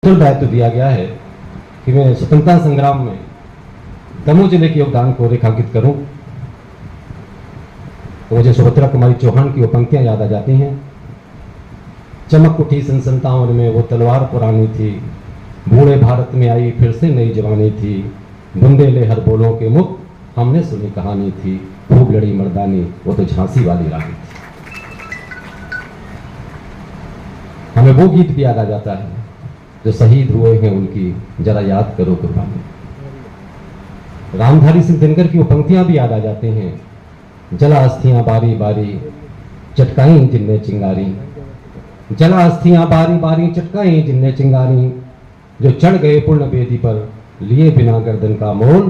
दायित्व दिया गया है कि मैं स्वतंत्रता संग्राम में दमोह जिले के योगदान को रेखांकित करूं, तो मुझे सुभद्रा कुमारी चौहान की वो पंक्तियां याद आ जाती हैं। चमक उठी सन 57 में वो तलवार पुरानी थी, बूढ़े भारत में आई फिर से नई जवानी थी, बुंदेले हर बोलों के मुख हमने सुनी कहानी थी, खूब लड़ी मर्दानी वो तो झांसी वाली रानी थी। हमें वो गीत भी याद आ जाता है जो शहीद हुए हैं उनकी जरा याद करो कुर्बानी। रामधारी सिंह दिनकर की वो पंक्तियां भी याद आ जाते हैं। जला अस्थियां बारी बारी चटकाई जिनने चिंगारी, जला अस्थियां बारी बारी चटकाई जिनने चिंगारी, जो चढ़ गए पूर्ण वेदी पर लिए बिना गर्दन का मोल,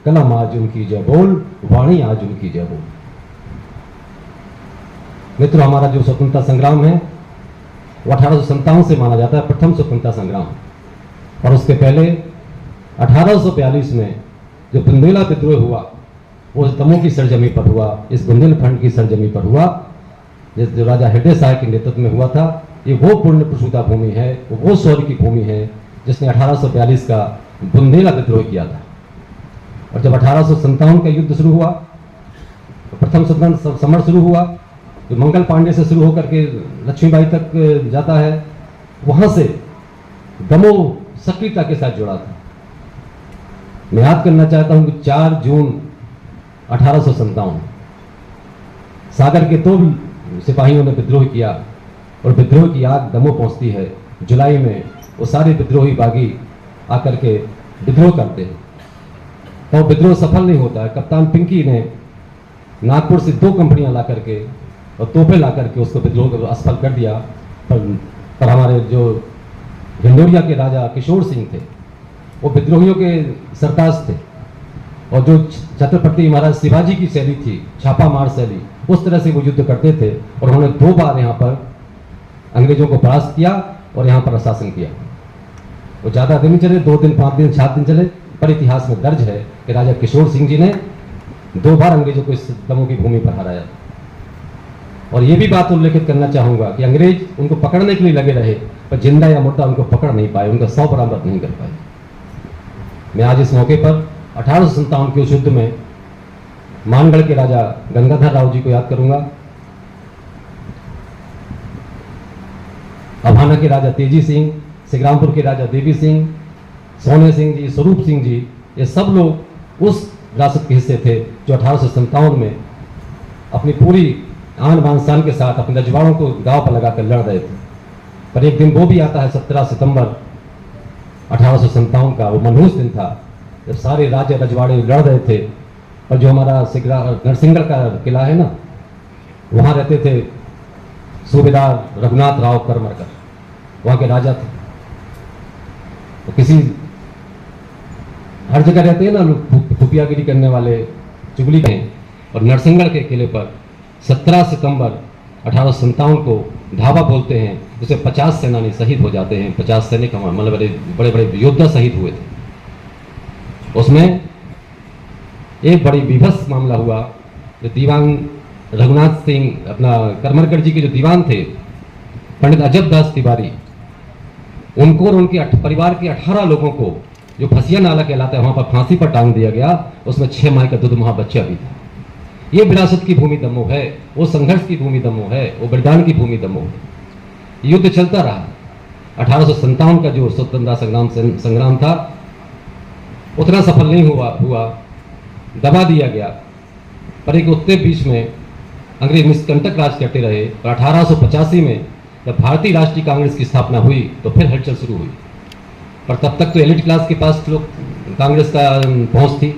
कलम आज उनकी जय बोल, वाणी आज उनकी जय बोल। मित्रों, हमारा जो स्वतंत्रता संग्राम है वो 1857 से माना जाता है प्रथम स्वतंत्रता संग्राम, और उसके पहले 1842 में जो बुंदेला विद्रोह हुआ वो दमोह की सरजमी पर हुआ, इस बुंदेलखंड की सरजमी पर हुआ, जो राजा हृदय शाह के नेतृत्व में हुआ था। ये वो पूर्ण प्रसूता भूमि है, वो शौर्य की भूमि है जिसने 1842 का बुंदेला विद्रोह किया था। और जब 1857 का युद्ध शुरू हुआ तो प्रथम स्वतंत्रता समर शुरू हुआ, जो मंगल पांडे से शुरू होकर के लक्ष्मीबाई तक जाता है, वहां से दमोह सक्रियता के साथ जुड़ा था। मैं याद करना चाहता हूं कि 4 जून 1857 सागर के 2 सिपाहियों ने विद्रोह किया और विद्रोह की आग दमोह पहुंचती है। जुलाई में वो सारे विद्रोही बागी आकर के विद्रोह करते हैं, तो विद्रोह सफल नहीं होता है। कप्तान पिंकी ने नागपुर से 2 कंपनियां ला करके और तोपे ला करके उसको विद्रोह को असफल कर दिया। पर हमारे जो हिंडोरिया के राजा किशोर सिंह थे वो विद्रोहियों के सरताज थे, और जो छत्रपति महाराज शिवाजी की शैली थी, छापा मार शैली, उस तरह से वो युद्ध करते थे। और उन्होंने 2 बार यहाँ पर अंग्रेजों को परास्त किया और यहाँ पर शासन किया। वो ज़्यादा दिन चले, 2 दिन 5 दिन 7 दिन चले, पर इतिहास में दर्ज है कि राजा किशोर सिंह जी ने 2 बार अंग्रेजों को इस दमोह की भूमि पर हराया। और ये भी बात उल्लेखित करना चाहूंगा कि अंग्रेज उनको पकड़ने के लिए लगे रहे, पर जिंदा या मुर्दा उनको पकड़ नहीं पाए, उनका 100 बरामद नहीं कर पाए। मैं आज इस मौके पर 1857 के उस युद्ध में मानगढ़ के राजा गंगाधर राव जी को याद करूंगा, अभाना के राजा तेजी सिंह, सिग्रामपुर के राजा देवी सिंह, सोने सिंह जी, स्वरूप सिंह जी, ये सब लोग उस विरासत के हिस्से थे जो 1857 में अपनी पूरी आन बान शान के साथ अपने रजवाड़ों को दांव पर लगाकर लड़ रहे थे। पर एक दिन वो भी आता है 17 सितंबर 1857 का, वो मनहूस दिन था जब सारे राज्य रजवाड़े लड़ रहे थे। और जो हमारा नरसिंहगढ़ का किला है ना, वहाँ रहते थे सूबेदार रघुनाथ राव करमरकर, वहाँ के राजा थे। तो किसी हर जगह रहते हैं ना लोग खुफियागिरी करने वाले, चुगली करें। और नरसिंहगढ़ के किले पर 17 सितंबर 1857 को धावा बोलते हैं, जिसे 50 सेनानी शहीद हो जाते हैं। 50 सैनिक मतलब बड़े बड़े योद्धा शहीद हुए थे। उसमें एक बड़ी विभत्स मामला हुआ। जो दीवान रघुनाथ सिंह अपना करमरकर जी के जो दीवान थे पंडित अजब दास तिवारी, उनको और उनके परिवार के 18 लोगों को जो फसिया नाला कहलाता है वहां पर फांसी पर टांग दिया गया। उसमें 6 माह का दुधमुहा बच्चा भी था। ये विरासत की भूमि दमोह है, वो संघर्ष की भूमि दमोह है, वो बलिदान की भूमि दमोह है। युद्ध चलता रहा। 1857 का जो स्वतंत्रता संग्राम था उतना सफल नहीं हुआ, दबा दिया गया। पर एक उत्ते बीच में अंग्रेज निष्कंटक राज करते रहे। और 1885 में जब भारतीय राष्ट्रीय कांग्रेस की स्थापना हुई तो फिर हलचल शुरू हुई। पर तब तक तो एलिट क्लास के पास लोग कांग्रेस का पहुंच थी।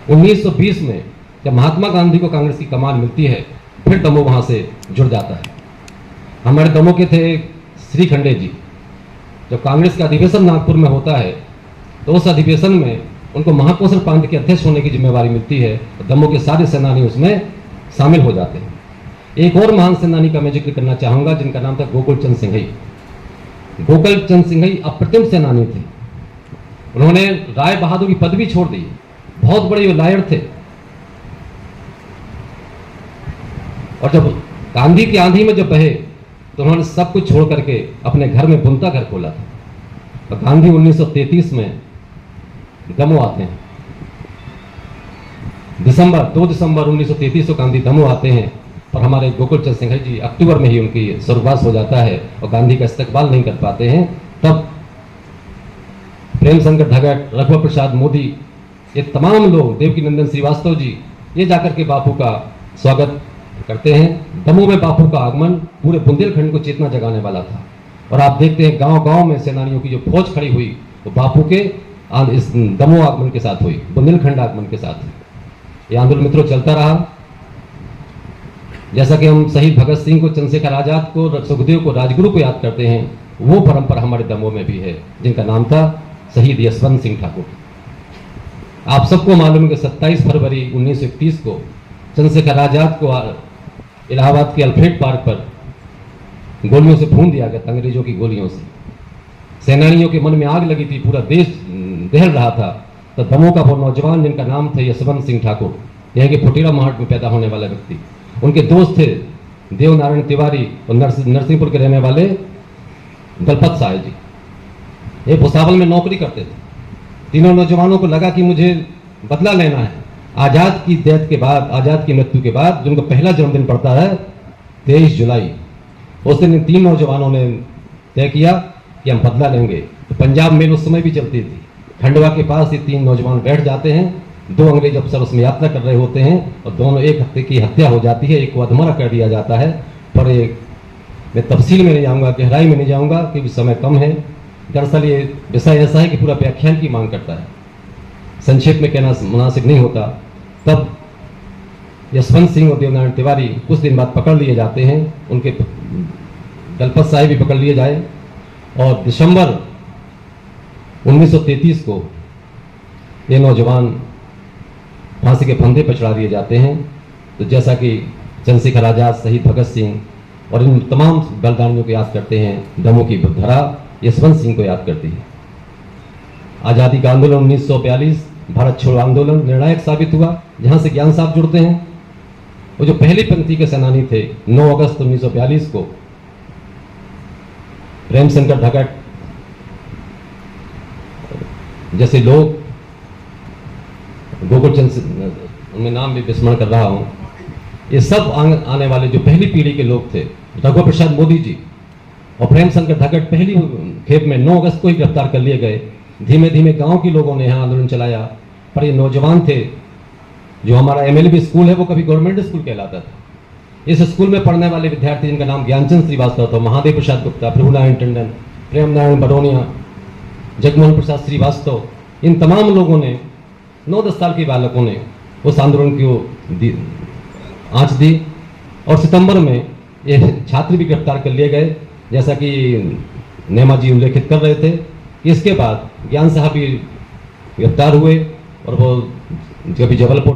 1920 में जब महात्मा गांधी को कांग्रेस की कमान मिलती है, फिर दमोह वहां से जुड़ जाता है। हमारे दमोह के थे श्री खंडे जी। जब कांग्रेस का अधिवेशन नागपुर में होता है तो उस अधिवेशन में उनको महाकोशल प्रांत के अध्यक्ष होने की जिम्मेवारी मिलती है। तो दमोह के सारे सेनानी उसमें शामिल हो जाते हैं। एक और महान सेनानी का मैं जिक्र करना चाहूंगा जिनका नाम था गोकुल चंद सिंघई। गोकुल चंद सिंघई अप्रतिम सेनानी थे। उन्होंने राय बहादुर की पदवी छोड़ दी, बहुत बड़े लायर थे। और जब गांधी की आंधी में जब बहे तो उन्होंने सब कुछ छोड़ करके अपने घर में बुनता घर खोला था। और गांधी 1933 में दमोह आते हैं। 2 दिसंबर 1933 को गांधी दमोह आते हैं, और हमारे गोकुल चंद सिंह जी अक्टूबर में ही उनकी स्वर्गवास हो जाता है और गांधी का इस्तकबाल नहीं कर पाते हैं। तब प्रेम शंकर धगट, रघुवर प्रसाद मोदी, ये तमाम लोग, देवकी नंदन श्रीवास्तव जी, ये जाकर के बापू का स्वागत करते हैं। दमोह में बापू का आगमन पूरे बुंदेलखंड को चेतना जगाने वाला था, और आप देखते हैं गांव-गांव में सेनानियों की जो फौज खड़ी हुई वो बापू के इस दमोह आगमन के साथ हुई, बुंदेलखंड आगमन के साथ। ये आंदोलन मित्रों चलता रहा। जैसा कि हम शहीद भगत सिंह को, चंद्रशेखर आजाद को, सुखदेव को, राजगुरु को याद करते हैं, वो परंपरा हमारे दमोह में भी है, जिनका नाम था शहीद यशवंत सिंह ठाकुर। आप सबको मालूम है कि 27 फरवरी 1931 को चंद्रशेखर आजाद को इलाहाबाद के अल्फ्रेड पार्क पर गोलियों से भून दिया गया था, अंग्रेजों की गोलियों से। सेनानियों के मन में आग लगी थी, पूरा देश दहल रहा था। तो दमोह का वो नौजवान जिनका नाम था यशवंत सिंह ठाकुर, यह कि फुटीरा महाट में पैदा होने वाला व्यक्ति, उनके दोस्त थे देवनारायण तिवारी और नरसिंहपुर के रहने वाले दलपत साय जी। ये भुसावल में नौकरी करते थे। तीनों नौजवानों को लगा कि मुझे बदला लेना है। आजाद की डेथ के बाद, आजाद की मृत्यु के बाद, जिनका पहला जन्मदिन पड़ता है 23 जुलाई, उस दिन इन 3 नौजवानों ने तय किया कि हम बदला लेंगे। तो पंजाब मेल उस समय भी चलती थी। खंडवा के पास ये 3 नौजवान बैठ जाते हैं। 2 अंग्रेज अफसर उसमें यात्रा कर रहे होते हैं, और दोनों एक हफ्ते की हत्या हो जाती है, एक को अधमरा कर दिया जाता है। पर एक मैं तफसील में नहीं जाऊंगा, गहराई में नहीं जाऊंगा क्योंकि समय कम है। दरअसल ये विषय ऐसा है कि पूरा व्याख्यान की मांग करता है, संक्षेप में कहना मुनासिब नहीं होता। तब यशवंत सिंह और देवनारायण तिवारी कुछ दिन बाद पकड़ लिए जाते हैं, उनके दलपत साहिब भी पकड़ लिए जाए, और दिसंबर 1933 को ये नौजवान फांसी के फंदे पर चढ़ा दिए जाते हैं। तो जैसा कि चंद्रशेखर आजाद, शहीद भगत सिंह और इन तमाम बलिदानियों को याद करते हैं, दमोह की धरा यशवंत सिंह को याद करती है। आज़ादी का आंदोलन 1942 भारत छोड़ो आंदोलन निर्णायक साबित हुआ, जहां से ज्ञान साहब जुड़ते हैं। वो जो पहली पंक्ति के सेनानी थे, 9 अगस्त 1942 को प्रेम शंकर धगट जैसे लोग, गोकुल चंद, उनमें नाम भी विस्मरण कर रहा हूं, ये सब आने वाले जो पहली पीढ़ी के लोग थे, रघुवर प्रसाद मोदी जी और प्रेम शंकर धगट पहली खेप में 9 अगस्त को ही गिरफ्तार कर लिए गए। धीमे धीमे गांव के लोगों ने यहाँ आंदोलन चलाया, पर ये नौजवान थे। जो हमारा MLB स्कूल है वो कभी गवर्नमेंट स्कूल कहलाता था। इस स्कूल में पढ़ने वाले विद्यार्थी जिनका नाम ज्ञानचंद श्रीवास्तव था, महादेव प्रसाद गुप्ता, प्रभुनारायण टंडन, प्रेम नारायण बडोनिया, जगमोहन प्रसाद श्रीवास्तव, इन तमाम लोगों ने, 9-10 साल के बालकों ने उस आंदोलन की आंच दी। और सितंबर में ये छात्र भी गिरफ्तार कर लिए गए, जैसा कि नेमा जी उल्लेखित कर रहे थे। इसके बाद ज्ञान साहब भी गिरफ्तार हुए, और वो कभी जबलपुर